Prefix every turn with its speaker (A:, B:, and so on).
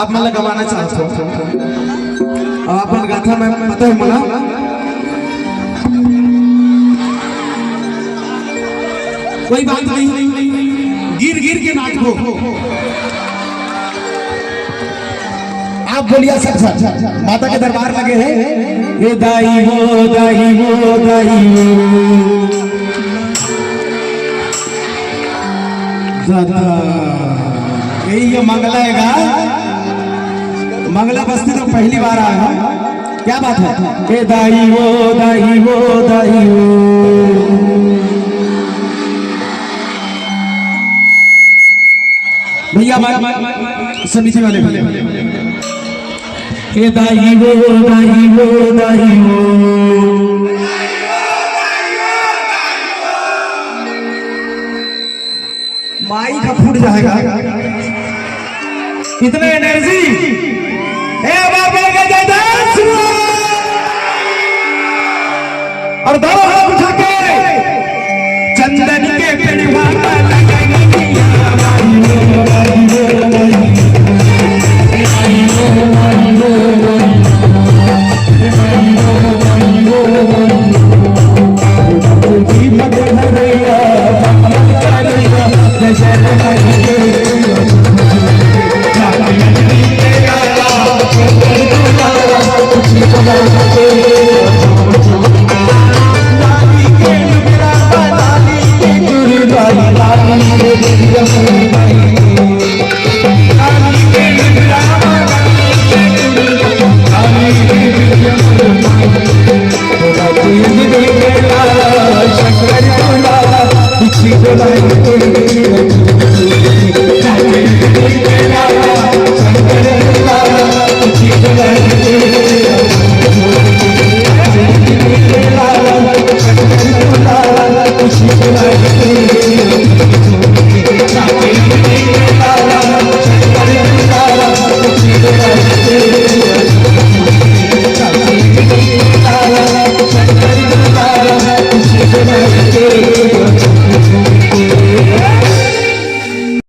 A: आप मला गवाना चाहते हो अपन गाथा में पता है मला कोई बात नहीं, गिर गिर के नाच हो। आप बोलिए सब माता के दरबार लगे हैं। ये दाई हो दाई हो दाई हो यही मंगला है, मंगला बस्ती तो पहली बार आया है, क्या बात है। ए दाई हो दाई हो दाई हो। भैया समिति वाले ए दाई हो दाई हो दाई हो। माई का फूट जाएगा इतने एनर्जी। ए बाबा के और दोनों हाथ उठा के चंदन के पेड़वा लगाई दिया